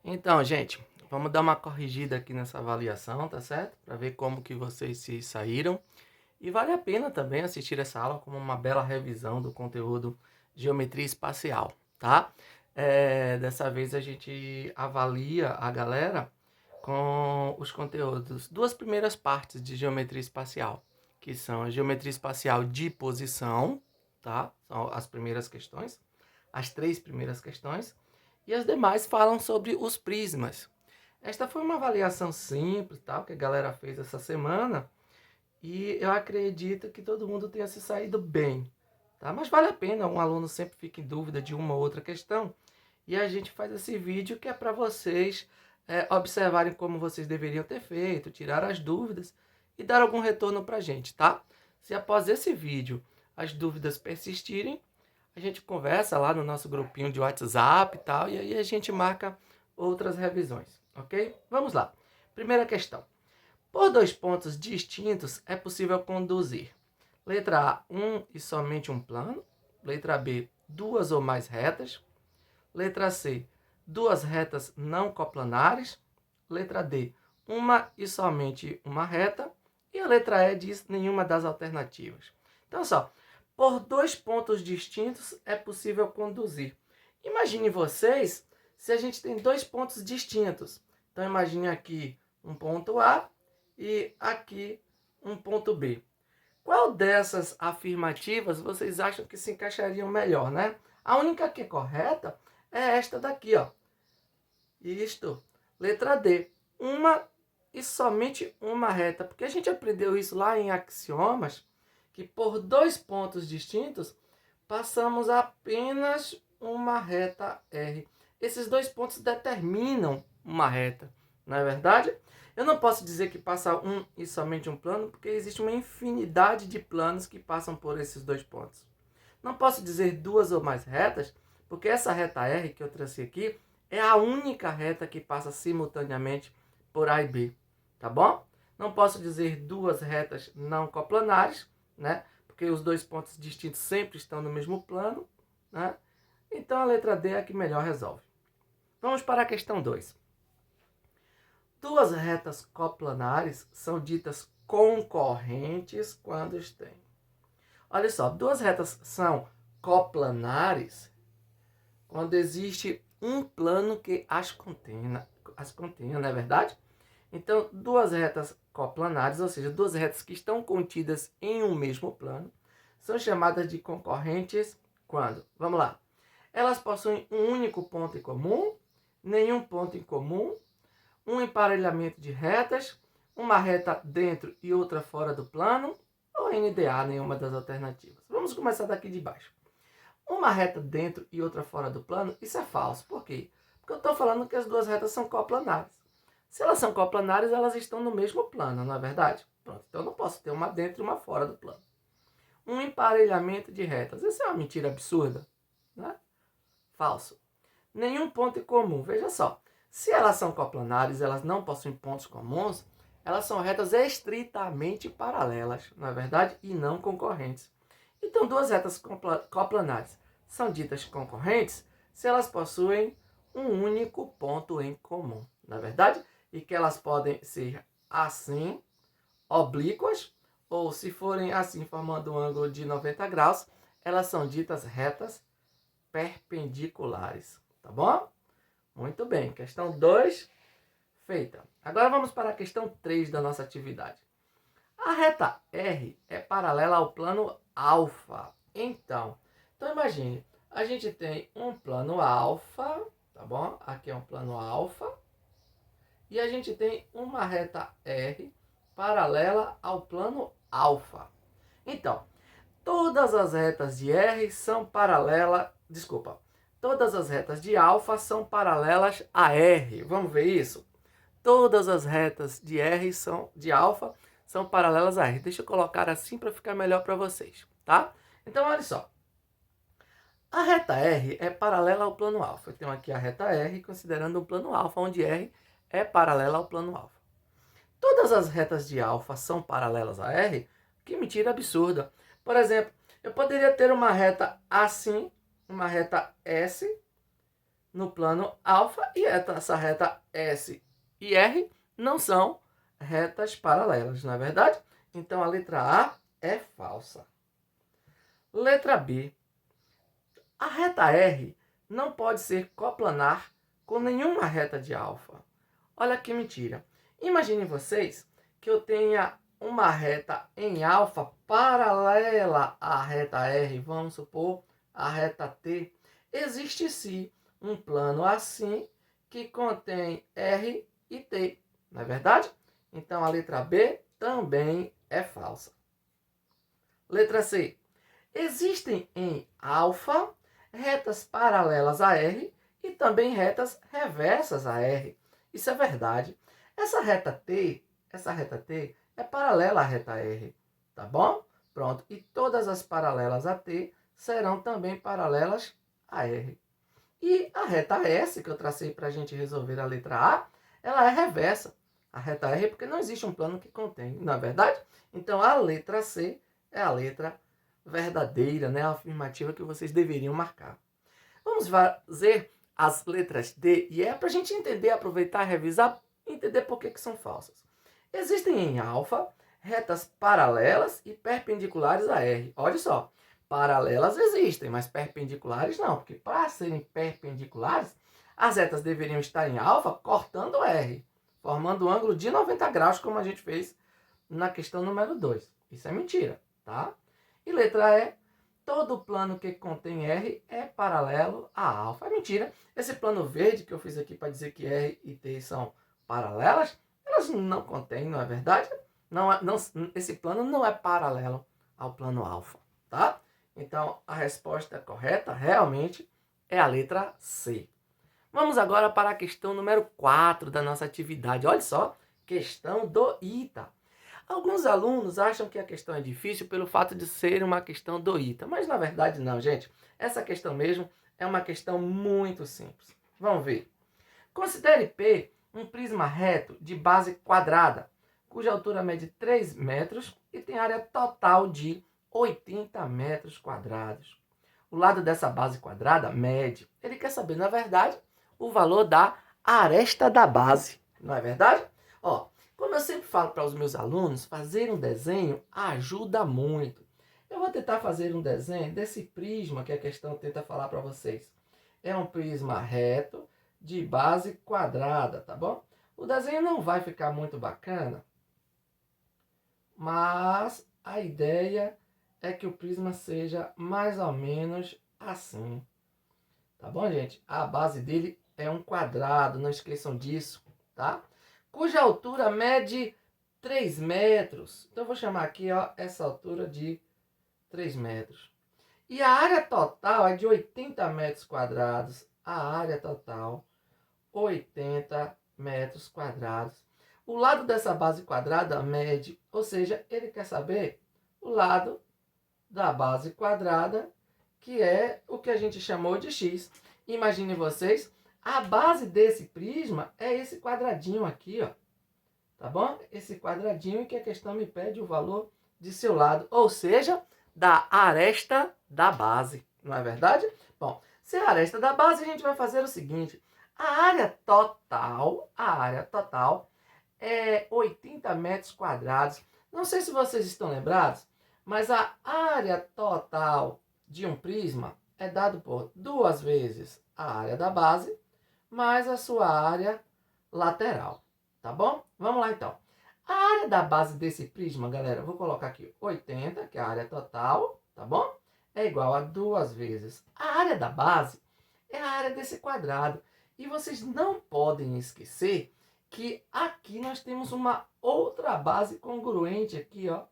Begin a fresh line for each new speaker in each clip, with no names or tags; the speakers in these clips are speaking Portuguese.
Então, gente, vamos dar uma corrigida aqui nessa avaliação, tá certo? Para ver como que vocês se saíram. E vale a pena também assistir essa aula como uma bela revisão do conteúdo Geometria Espacial, tá? Dessa vez a gente avalia a galera com os conteúdos, duas primeiras partes de Geometria Espacial, que são a Geometria Espacial de posição, tá? São as primeiras questões, as três primeiras questões, e as demais falam sobre os prismas. Esta foi uma avaliação simples, tá? Que a galera fez essa semana, e eu acredito que todo mundo tenha se saído bem, tá? Mas vale a pena, um aluno sempre fica em dúvida de uma ou outra questão, e a gente faz esse vídeo que é para vocês observarem como vocês deveriam ter feito, tirar as dúvidas e dar algum retorno para a gente, tá? Se após esse vídeo as dúvidas persistirem, a gente conversa lá no nosso grupinho de WhatsApp e tal, e aí a gente marca outras revisões, ok? Vamos lá. Primeira questão. Por dois pontos distintos é possível conduzir. Letra A, um e somente um plano. Letra B, duas ou mais retas. Letra C, duas retas não coplanares. Letra D, uma e somente uma reta. E a letra E diz nenhuma das alternativas. Então, só, por dois pontos distintos é possível conduzir. Imagine vocês se a gente tem dois pontos distintos. Então, imagine aqui um ponto A e aqui um ponto B. Qual dessas afirmativas vocês acham que se encaixariam melhor, né? A única que é correta é esta daqui, ó. Isto. Letra D. Uma e somente uma reta. Porque a gente aprendeu isso lá em axiomas, que por dois pontos distintos, passamos apenas uma reta R. Esses dois pontos determinam uma reta, não é verdade? Eu não posso dizer que passa um e somente um plano, porque existe uma infinidade de planos que passam por esses dois pontos. Não posso dizer duas ou mais retas, porque essa reta R que eu tracei aqui é a única reta que passa simultaneamente por A e B, tá bom? Não posso dizer duas retas não coplanares, né? Porque os dois pontos distintos sempre estão no mesmo plano, né? Então a letra D é a que melhor resolve. Vamos para a questão 2. Duas retas coplanares são ditas concorrentes quando têm. Olha só, duas retas são coplanares quando existe um plano que as contenha, não é verdade? Então, duas retas coplanares, ou seja, duas retas que estão contidas em um mesmo plano, são chamadas de concorrentes quando? Vamos lá. Elas possuem um único ponto em comum, nenhum ponto em comum, um emparelhamento de retas, uma reta dentro e outra fora do plano, ou NDA, nenhuma das alternativas. Vamos começar daqui de baixo. Uma reta dentro e outra fora do plano, isso é falso. Por quê? Porque eu estou falando que as duas retas são coplanares. Se elas são coplanares, elas estão no mesmo plano, não é verdade? Pronto, então eu não posso ter uma dentro e uma fora do plano. Um emparelhamento de retas. Isso é uma mentira absurda, né? Falso. Nenhum ponto em comum. Veja só, se elas são coplanares, elas não possuem pontos comuns, elas são retas estritamente paralelas, não é verdade? E não concorrentes. Então, duas retas coplanares são ditas concorrentes se elas possuem um único ponto em comum, não é verdade? E que elas podem ser assim, oblíquas, ou se forem assim, formando um ângulo de 90 graus, elas são ditas retas perpendiculares, tá bom? Muito bem, questão 2 feita. Agora vamos para a questão 3 da nossa atividade. A reta R é paralela ao plano alfa. Então imagine, a gente tem um plano alfa, tá bom? Aqui é um plano alfa. E a gente tem uma reta R paralela ao plano alfa. Então, todas as retas de R são paralelas, todas as retas de alfa são paralelas a R. Vamos ver isso? Todas as retas de R de alfa são paralelas a R. Deixa eu colocar assim para ficar melhor para vocês, tá? Então, olha só. A reta R é paralela ao plano alfa. Eu tenho aqui a reta R considerando um plano alfa, onde R é paralela ao plano alfa. Todas as retas de alfa são paralelas a R? Que mentira absurda. Por exemplo, eu poderia ter uma reta assim, uma reta S, no plano alfa e essa reta S e R não são retas paralelas, não é verdade? Então a letra A é falsa. Letra B. A reta R não pode ser coplanar com nenhuma reta de alfa. Olha que mentira. Imaginem vocês que eu tenha uma reta em alfa paralela à reta R, vamos supor a reta T. Existe sim um plano assim que contém R e T, não é verdade? Então a letra B também é falsa. Letra C. Existem em alfa retas paralelas a R e também retas reversas a R. Isso é verdade. Essa reta T é paralela à reta R, tá bom? Pronto. E todas as paralelas a T serão também paralelas a R. E a reta S, que eu tracei para a gente resolver a letra A, ela é reversa a reta R, porque não existe um plano que contém, não é verdade? Então a letra C é a letra verdadeira, né? A afirmativa que vocês deveriam marcar. Vamos fazer as letras D e E para a gente entender, aproveitar, revisar e entender por que são falsas. Existem em alfa retas paralelas e perpendiculares a R. Olha só, paralelas existem, mas perpendiculares não, porque para serem perpendiculares, as retas deveriam estar em alfa cortando R, formando um ângulo de 90 graus, como a gente fez na questão número 2. Isso é mentira, tá? E letra E, todo plano que contém R é paralelo a alfa. É mentira. Esse plano verde que eu fiz aqui para dizer que R e T são paralelas, elas não contêm, não é verdade? Esse plano não é paralelo ao plano alfa, tá? Então, a resposta correta realmente é a letra C. Vamos agora para a questão número 4 da nossa atividade. Olha só, questão do ITA. Alguns alunos acham que a questão é difícil pelo fato de ser uma questão do ITA, mas na verdade não, gente. Essa questão mesmo é uma questão muito simples. Vamos ver. Considere P um prisma reto de base quadrada, cuja altura mede 3 metros e tem área total de 80 metros quadrados. O lado dessa base quadrada mede. Ele quer saber, na verdade, o valor da aresta da base. Não é verdade? Ó, como eu sempre falo para os meus alunos, fazer um desenho ajuda muito. Eu vou tentar fazer um desenho desse prisma que a questão tenta falar para vocês. É um prisma reto de base quadrada, tá bom? O desenho não vai ficar muito bacana, mas a ideia é que o prisma seja mais ou menos assim. Tá bom, gente? A base dele é um quadrado, não esqueçam disso, tá? Cuja altura mede 3 metros. Então, eu vou chamar aqui, ó, essa altura de 3 metros. E a área total é de 80 metros quadrados. A área total, 80 metros quadrados. O lado dessa base quadrada mede, ou seja, ele quer saber o lado da base quadrada, que é o que a gente chamou de x. Imagine vocês, a base desse prisma é esse quadradinho aqui, ó. Tá bom? Esse quadradinho que a questão me pede o valor de seu lado, ou seja, da aresta da base, não é verdade? Bom, se é a aresta da base, a gente vai fazer o seguinte: a área total é 80 metros quadrados. Não sei se vocês estão lembrados, mas a área total de um prisma é dado por 2 vezes a área da base mais a sua área lateral, tá bom? Vamos lá então. A área da base desse prisma, galera, eu vou colocar aqui 80, que é a área total, tá bom? É igual a 2 vezes a área da base, é a área desse quadrado. E vocês não podem esquecer que aqui nós temos uma outra base congruente aqui, ó.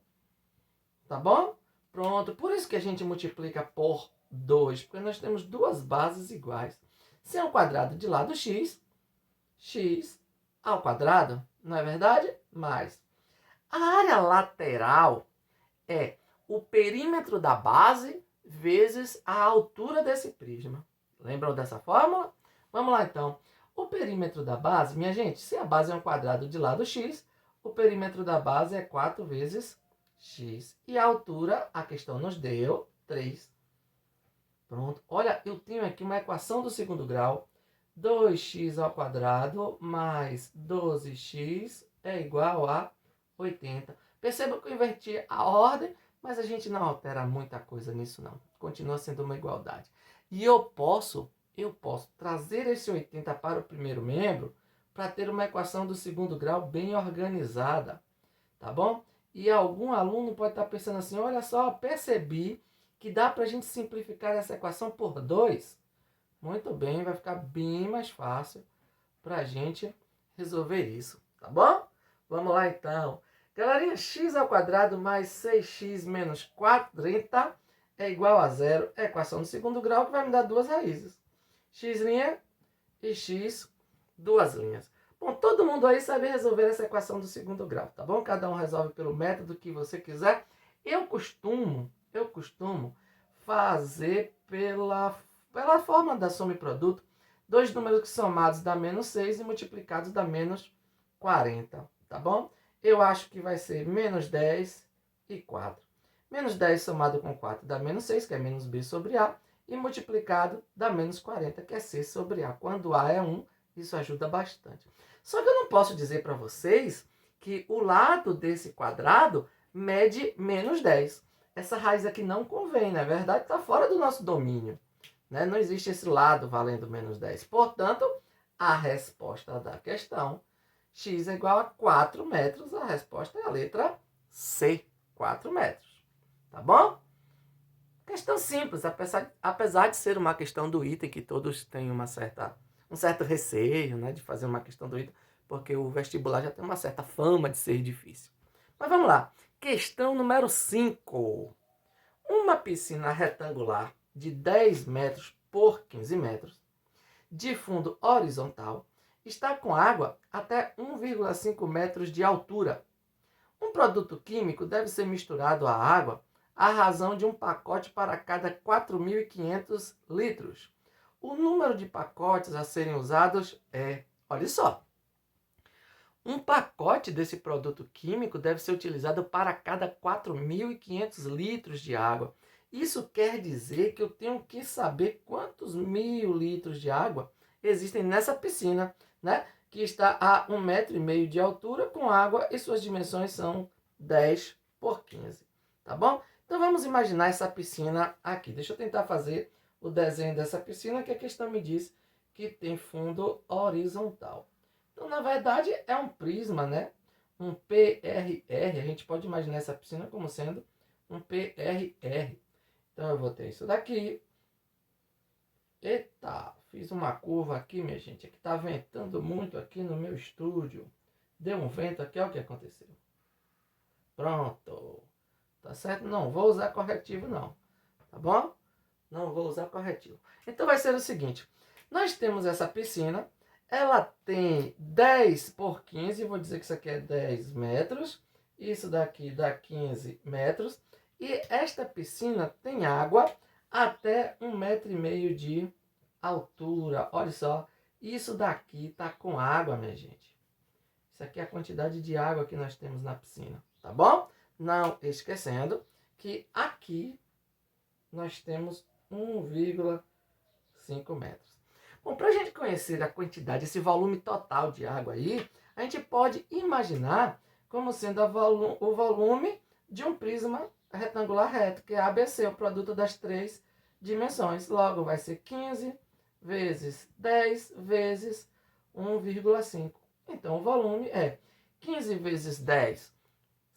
Tá bom? Pronto. Por isso que a gente multiplica por 2, porque nós temos duas bases iguais. Se é um quadrado de lado x, x ao quadrado, não é verdade? Mais a área lateral é o perímetro da base vezes a altura desse prisma. Lembram dessa fórmula? Vamos lá então. O perímetro da base, minha gente, se a base é um quadrado de lado x, o perímetro da base é 4 vezes x. E a altura, a questão nos deu 3. Pronto. Olha, eu tenho aqui uma equação do segundo grau 2x ao quadrado mais 12x é igual a 80. Perceba que eu inverti a ordem, mas a gente não altera muita coisa nisso não. Continua sendo uma igualdade. E eu posso trazer esse 80 para o primeiro membro para ter uma equação do segundo grau bem organizada, tá bom? E algum aluno pode estar pensando assim, olha só, percebi que dá para a gente simplificar essa equação por 2. Muito bem, vai ficar bem mais fácil para a gente resolver isso, tá bom? Vamos lá então. Galerinha, x ao quadrado mais 6x menos 40 é igual a zero. É a equação do segundo grau que vai me dar duas raízes. X' e x, duas linhas. Bom, todo mundo aí sabe resolver essa equação do segundo grau, tá bom? Cada um resolve pelo método que você quiser. Eu costumo fazer pela forma da soma e produto. Dois números que somados dá menos 6 e multiplicados dá menos 40, tá bom? Eu acho que vai ser menos 10 e 4. Menos 10 somado com 4 dá menos 6, que é menos b sobre a. E multiplicado dá menos 40, que é c sobre a. Quando a é 1, isso ajuda bastante. Só que eu não posso dizer para vocês que o lado desse quadrado mede menos 10. Essa raiz aqui não convém, na verdade está fora do nosso domínio. Né? Não existe esse lado valendo menos 10. Portanto, a resposta da questão, x é igual a 4 metros, a resposta é a letra C, 4 metros. Tá bom? Questão simples, apesar de ser uma questão do item, que todos têm um certo receio, né, de fazer uma questão do item, porque o vestibular já tem uma certa fama de ser difícil. Mas vamos lá. Questão número 5. Uma piscina retangular de 10 metros por 15 metros, de fundo horizontal, está com água até 1,5 metros de altura. Um produto químico deve ser misturado à água à razão de um pacote para cada 4.500 litros. O número de pacotes a serem usados é, olha só, um pacote desse produto químico deve ser utilizado para cada 4.500 litros de água. Isso quer dizer que eu tenho que saber quantos 1.000 litros de água existem nessa piscina, né? Que está a 1,5 metro de altura com água e suas dimensões são 10 por 15, tá bom? Então vamos imaginar essa piscina aqui. Deixa eu tentar fazer o desenho dessa piscina, que a questão me diz que tem fundo horizontal. Então, na verdade, é um prisma, né? Um PRR. A gente pode imaginar essa piscina como sendo um PRR. Então, eu vou ter isso daqui. Eita, fiz uma curva aqui, minha gente. Aqui tá ventando muito aqui no meu estúdio. Deu um vento aqui, olha o que aconteceu. Pronto. Tá certo? Não vou usar corretivo, não. Tá bom? Não vou usar corretivo. Então, vai ser o seguinte. Nós temos essa piscina. Ela tem 10 por 15, vou dizer que isso aqui é 10 metros. Isso daqui dá 15 metros. E esta piscina tem água até 1,5 metro de altura. Olha só, isso daqui está com água, minha gente. Isso aqui é a quantidade de água que nós temos na piscina, tá bom? Não esquecendo que aqui nós temos 1,5 metros. Bom, para a gente conhecer a quantidade, esse volume total de água aí, a gente pode imaginar como sendo o volume de um prisma retangular reto, que é ABC, o produto das três dimensões. Logo, vai ser 15 vezes 10 vezes 1,5. Então, o volume é 15 vezes 10,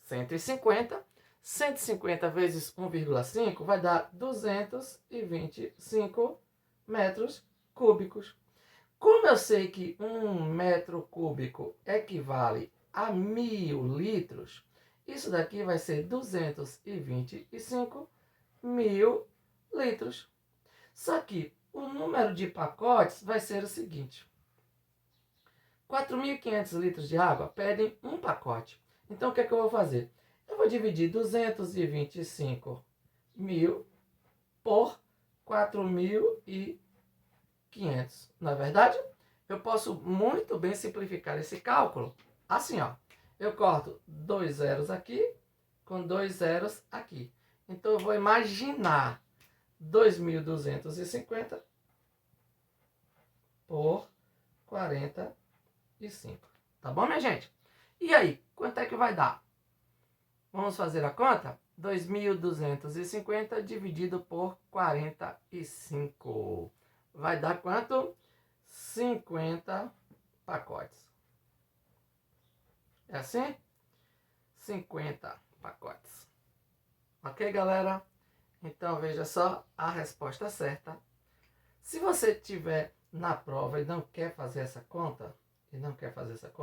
150. 150 vezes 1,5 vai dar 225 metros cúbicos. Como eu sei que 1 metro cúbico equivale a 1.000 litros, isso daqui vai ser 225 mil litros. Só que o número de pacotes vai ser o seguinte. 4.500 litros de água pedem um pacote. Então, o que é que eu vou fazer? Eu vou dividir 225 mil por 4.500. Na verdade, eu posso muito bem simplificar esse cálculo assim, ó. Eu corto 2 zeros aqui com 2 zeros aqui. Então, eu vou imaginar 2.250 por 45. Tá bom, minha gente? E aí, quanto é que vai dar? Vamos fazer a conta? 2.250 dividido por 45. Vai dar quanto? 50 pacotes. É assim? 50 pacotes. Ok, galera? Então, veja só a resposta certa. Se você tiver na prova e não quer fazer essa conta,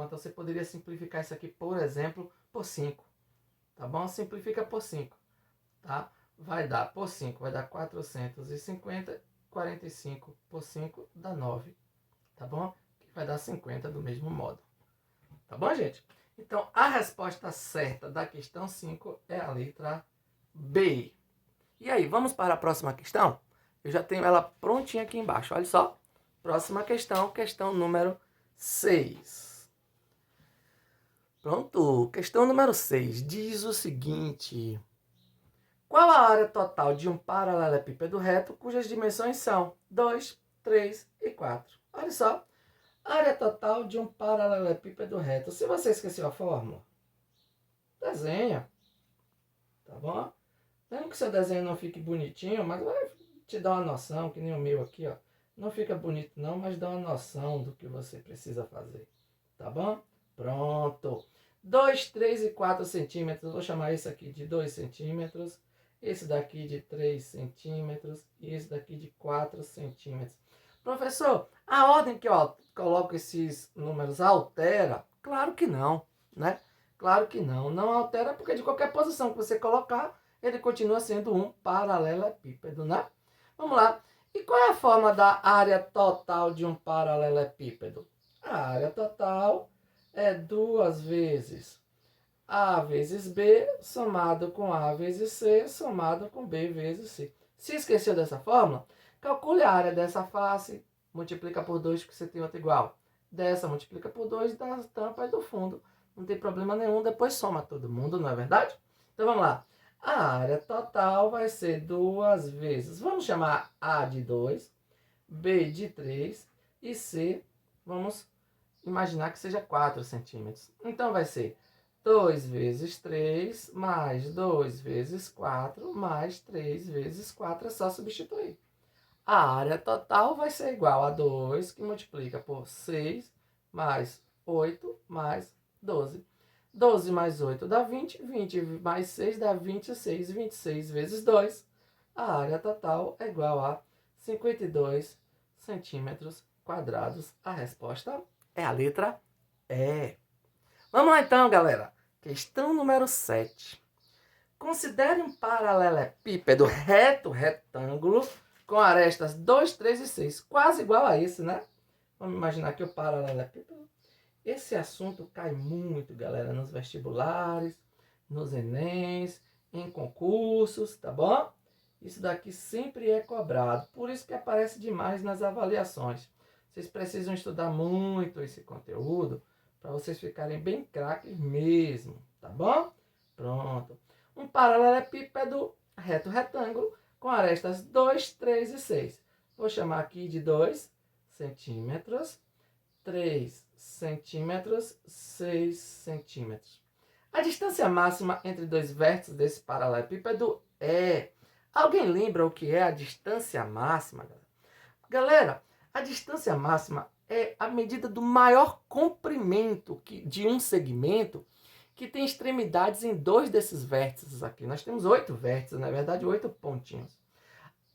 você poderia simplificar isso aqui, por exemplo, por 5. Tá bom? Simplifica por 5. Tá? Vai dar por 5, vai dar 450, 45 por 5 dá 9. Tá bom? Que vai dar 50 do mesmo modo. Tá bom, gente? Então, a resposta certa da questão 5 é a letra B. E aí, vamos para a próxima questão? Eu já tenho ela prontinha aqui embaixo. Olha só. Próxima questão, questão número 6. Pronto. Questão número 6 diz o seguinte: qual a área total de um paralelepípedo reto cujas dimensões são 2, 3 e 4? Olha só. Área total de um paralelepípedo reto. Se você esqueceu a fórmula, desenha. Tá bom? Mesmo que seu desenho não fique bonitinho, mas vai te dar uma noção, que nem o meu aqui, ó. Não fica bonito não, mas dá uma noção do que você precisa fazer. Tá bom? Pronto. 2, 3 e 4 centímetros. Vou chamar esse aqui de 2 centímetros. Esse daqui de 3 centímetros. E esse daqui de 4 centímetros. Professor, a ordem que eu coloco esses números altera? Claro que não, né? Claro que não. Não altera porque de qualquer posição que você colocar, ele continua sendo um paralelepípedo, né? Vamos lá. E qual é a forma da área total de um paralelepípedo? A área total é 2 vezes A vezes B somado com A vezes C somado com B vezes C. Se esqueceu dessa fórmula, calcule a área dessa face, multiplica por 2 que você tem outra igual. Dessa multiplica por 2 da tampa e do fundo. Não tem problema nenhum, depois soma todo mundo, não é verdade? Então vamos lá. A área total vai ser 2 vezes. Vamos chamar A de 2, B de 3 e C, vamos imaginar que seja 4 centímetros. Então vai ser 2 vezes 3 mais 2 vezes 4 mais 3 vezes 4. É só substituir. A área total vai ser igual a 2, que multiplica por 6 mais 8 mais 12. 12 mais 8 dá 20, 20 mais 6 dá 26, 26 vezes 2. A área total é igual a 52 centímetros quadrados. A resposta é a letra E. Vamos lá então, galera. Questão número 7. Considere um paralelepípedo retângulo com arestas 2, 3 e 6. Quase igual a esse, né? Vamos imaginar que o paralelepípedo. Esse assunto cai muito, galera, nos vestibulares, nos Enems, em concursos, tá bom? Isso daqui sempre é cobrado. Por isso que aparece demais nas avaliações. Vocês precisam estudar muito esse conteúdo para vocês ficarem bem craques mesmo, tá bom? Pronto. Um paralelepípedo retângulo com arestas 2, 3 e 6. Vou chamar aqui de 2 centímetros, 3 centímetros, 6 centímetros. A distância máxima entre dois vértices desse paralelepípedo é... Alguém lembra o que é a distância máxima? Galera, a distância máxima é a medida do maior comprimento de um segmento que tem extremidades em 2 desses vértices aqui. Nós temos 8 vértices, na verdade 8 pontinhos.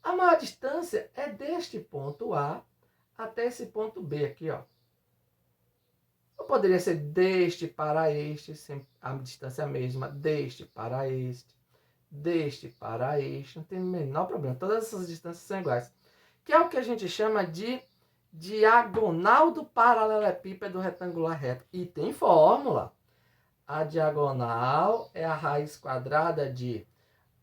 A maior distância é deste ponto A até esse ponto B aqui, ó. Ou poderia ser deste para este, a distância mesma, deste para este, deste para este, não tem o menor problema. Todas essas distâncias são iguais. Que é o que a gente chama de diagonal do paralelepípedo retangular reto. E tem fórmula. A diagonal é a raiz quadrada de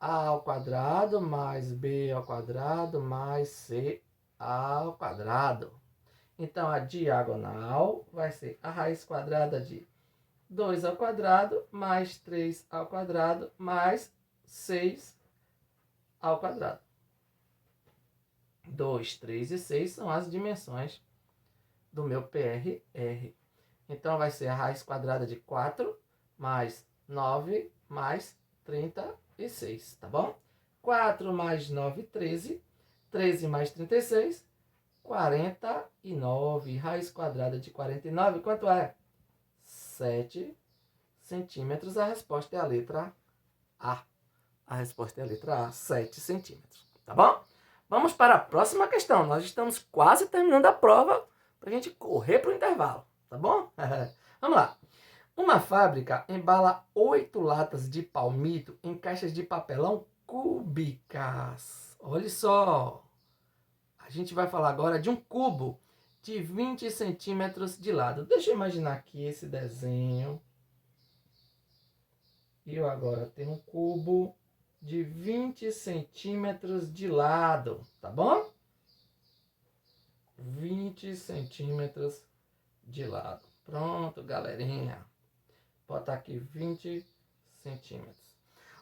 A ao quadrado mais B ao quadrado mais C ao quadrado. Então, a diagonal vai ser a raiz quadrada de 2 ao quadrado mais 3 ao quadrado mais 6 ao quadrado. 2, 3 e 6 são as dimensões do meu PRR. Então, vai ser a raiz quadrada de 4 mais 9 mais 36, tá bom? 4 mais 9, 13. 13 mais 36, 49. Raiz quadrada de 49, quanto é? 7 centímetros. A resposta é a letra A. A resposta é a letra A, 7 centímetros. Tá bom? Vamos para a próxima questão. Nós estamos quase terminando a prova para a gente correr para o intervalo. Tá bom? Vamos lá. Uma fábrica embala 8 latas de palmito em caixas de papelão cúbicas. Olha só. A gente vai falar agora de um cubo de 20 centímetros de lado. Deixa eu imaginar aqui esse desenho. E eu agora tenho um cubo de 20 centímetros de lado, tá bom? 20 centímetros de lado. Pronto, galerinha. Bota aqui 20 centímetros.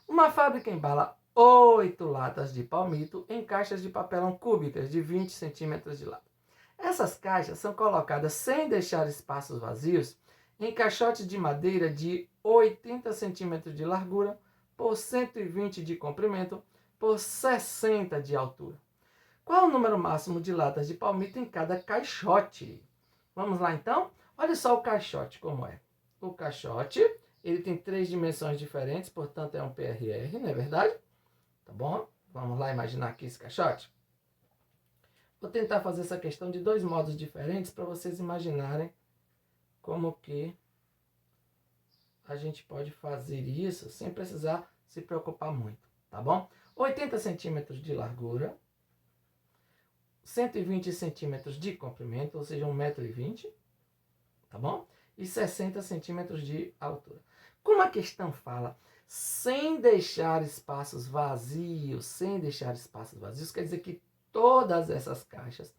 Uma fábrica embala 8 latas de palmito em caixas de papelão cúbicas de 20 centímetros de lado. Essas caixas são colocadas sem deixar espaços vazios em caixotes de madeira de 80 centímetros de largura por 120 de comprimento por 60 de altura. Qual o número máximo de latas de palmito em cada caixote? Vamos lá então? Olha só o caixote como é. O caixote, ele tem 3 dimensões diferentes, portanto é um PRR, não é verdade? Tá bom? Vamos lá imaginar aqui esse caixote? Vou tentar fazer essa questão de 2 modos diferentes para vocês imaginarem como que a gente pode fazer isso sem precisar se preocupar muito, tá bom? 80 centímetros de largura, 120 centímetros de comprimento, ou seja, 1,20 m, tá bom? E 60 centímetros de altura. Como a questão fala, sem deixar espaços vazios, quer dizer que todas essas caixas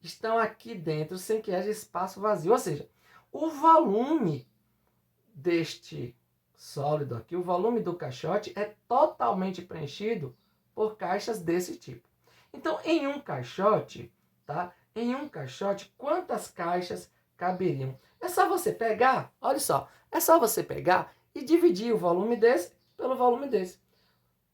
estão aqui dentro sem que haja espaço vazio, ou seja, o volume deste sólido aqui, o volume do caixote é totalmente preenchido por caixas desse tipo. Então, em um caixote, tá? Em um caixote, quantas caixas caberiam? É só você pegar, olha só, é só você pegar e dividir o volume desse pelo volume desse.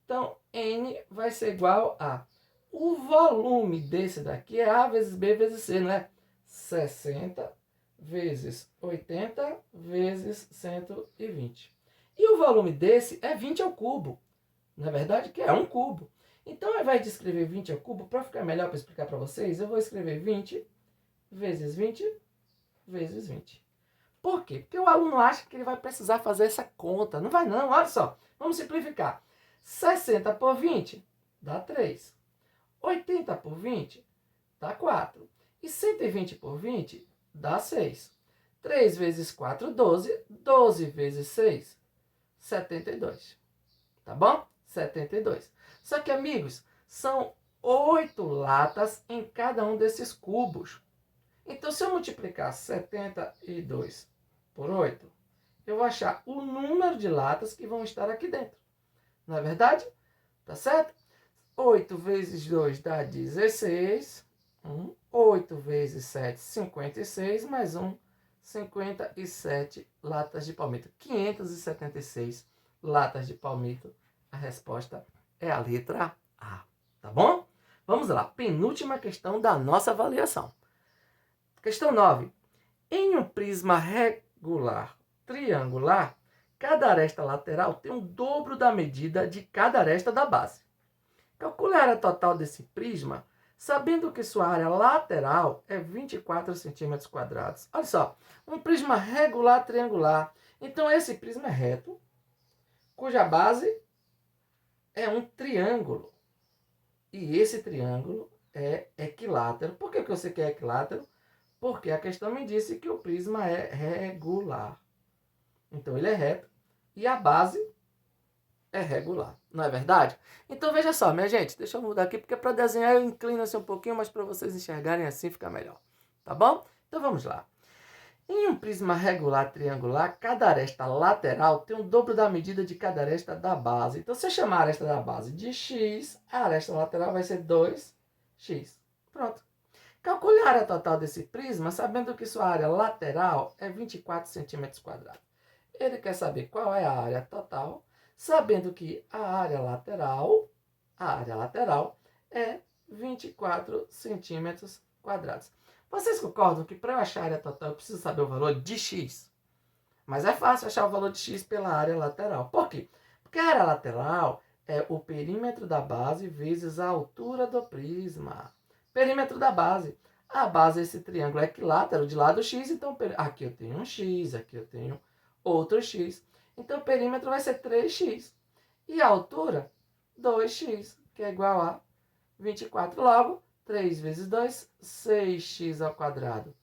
Então, N vai ser igual a... O volume desse daqui é A vezes B vezes C, não é? 60 vezes 80 vezes 120. E o volume desse é 20 ao cubo. Não é verdade? Que é um cubo. Então, ao invés de escrever 20 ao cubo, para ficar melhor para explicar para vocês, eu vou escrever 20 vezes 20 vezes 20. Por quê? Porque o aluno acha que ele vai precisar fazer essa conta. Não vai não, olha só. Vamos simplificar. 60 por 20 dá 3. 80 por 20 dá 4. E 120 por 20 dá 6. 3 vezes 4, 12. 12 vezes 6, 72. Tá bom? 72. Só que, amigos, são 8 latas em cada um desses cubos. Então, se eu multiplicar 72 por 8, eu vou achar o número de latas que vão estar aqui dentro. Não é verdade? Tá certo? 8 vezes 2 dá 16. 8 vezes 7, 56. Mais 1, 57 latas de palmito. 576 latas de palmito. A resposta é a letra A. Tá bom? Vamos lá. Penúltima questão da nossa avaliação. Questão 9. Em um prisma regular triangular, cada aresta lateral tem o dobro da medida de cada aresta da base. Calcule a área total desse prisma, sabendo que sua área lateral é 24 centímetros quadrados. Olha só, um prisma regular triangular. Então, esse prisma é reto, cuja base é um triângulo. E esse triângulo é equilátero. Por que eu sei que é equilátero? Porque a questão me disse que o prisma é regular. Então, ele é reto e a base é regular. Não é verdade? Então, veja só, minha gente. Deixa eu mudar aqui, porque para desenhar eu inclino assim um pouquinho, mas para vocês enxergarem assim fica melhor. Tá bom? Então, vamos lá. Em um prisma regular triangular, cada aresta lateral tem o dobro da medida de cada aresta da base. Então, se eu chamar a aresta da base de x, a aresta lateral vai ser 2x. Pronto. Calcule a área total desse prisma, sabendo que sua área lateral é 24 centímetros quadrados. Ele quer saber qual é a área total, sabendo que a área lateral é 24 centímetros quadrados. Vocês concordam que para eu achar a área total eu preciso saber o valor de x? Mas é fácil achar o valor de x pela área lateral. Por quê? Porque a área lateral é o perímetro da base vezes a altura do prisma. Perímetro da base. A base é esse triângulo equilátero de lado x, então aqui eu tenho um x, aqui eu tenho outro x. Então o perímetro vai ser 3x. E a altura, 2x, que é igual a 24. Logo, 3 vezes 2, 6x ao quadrado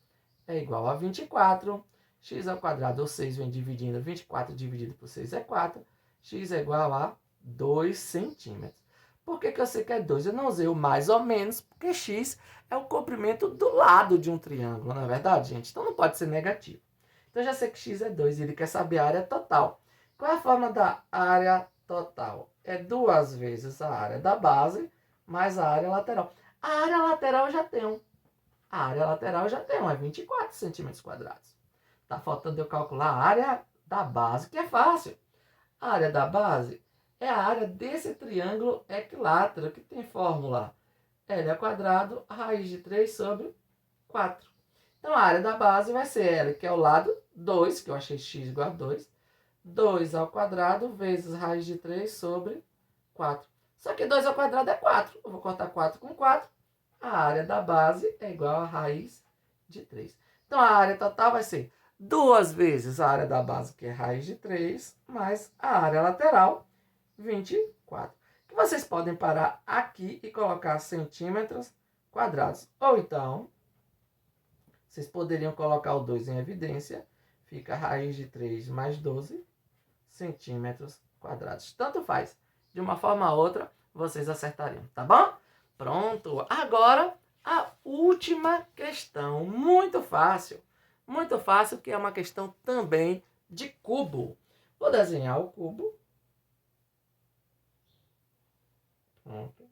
é igual a 24. X ao quadrado, ou 6 vem dividindo, 24 dividido por 6 é 4. X é igual a 2 centímetros. Por que eu sei que é 2? Eu não usei o mais ou menos, porque x é o comprimento do lado de um triângulo, não é verdade, gente? Então não pode ser negativo. Então eu já sei que x é 2 e ele quer saber a área total. Qual é a forma da área total? É 2 vezes a área da base mais a área lateral. A área lateral eu já tenho. É 24 centímetros quadrados. Tá faltando eu calcular a área da base, que é fácil. A área da base é a área desse triângulo equilátero, que tem fórmula L ao quadrado, raiz de 3 sobre 4. Então, a área da base vai ser L, que é o lado 2, que eu achei x igual a 2. 2 ao quadrado vezes raiz de 3 sobre 4. Só que 2 ao quadrado é 4. Eu vou cortar 4 com 4. A área da base é igual a raiz de 3. Então, a área total vai ser 2 vezes a área da base, que é raiz de 3, mais a área lateral, 24. Que vocês podem parar aqui e colocar centímetros quadrados. Ou então, vocês poderiam colocar o 2 em evidência. Fica raiz de 3 mais 12 centímetros quadrados. Tanto faz. De uma forma ou outra, vocês acertariam, tá bom? Pronto. Agora, a última questão. Muito fácil. Muito fácil, que é uma questão também de cubo. Vou desenhar o cubo. Pronto.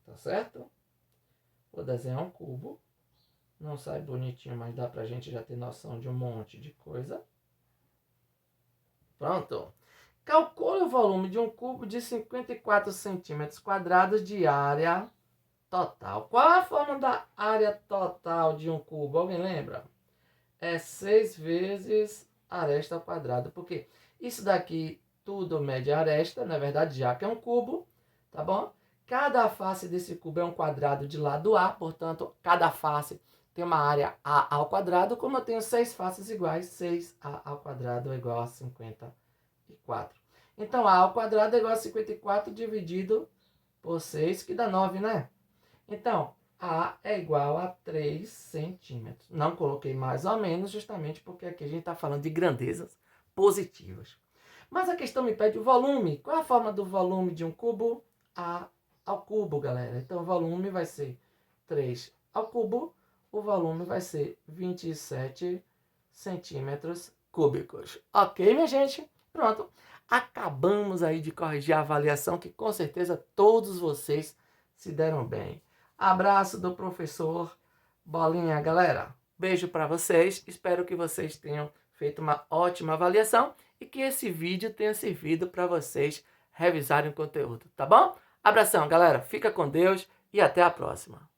Tá certo? Vou desenhar um cubo. Não sai bonitinho, mas dá pra gente já ter noção de um monte de coisa. Pronto. Calcule o volume de um cubo de 54 centímetros quadrados de área total. Qual a forma da área total de um cubo? Alguém lembra? É 6 vezes aresta ao quadrado. Porque isso daqui tudo mede aresta, na verdade, já que é um cubo, tá bom? Cada face desse cubo é um quadrado de lado A, portanto, cada face tem uma área A ao quadrado. Como eu tenho 6 faces iguais, 6A ao quadrado é igual a 54. Então, A ao quadrado é igual a 54 dividido por 6, que dá 9, né? Então, A é igual a 3 centímetros. Não coloquei mais ou menos, justamente porque aqui a gente está falando de grandezas positivas. Mas a questão me pede o volume. Qual é a forma do volume de um cubo? A ao cubo, galera. Então, o volume vai ser 3 ao cubo. O volume vai ser 27 centímetros cúbicos. Ok, minha gente? Pronto. Acabamos aí de corrigir a avaliação, que com certeza todos vocês se deram bem. Abraço do professor Bolinha, galera. Beijo para vocês. Espero que vocês tenham feito uma ótima avaliação e que esse vídeo tenha servido para vocês revisarem o conteúdo, tá bom? Abração, galera. Fica com Deus e até a próxima.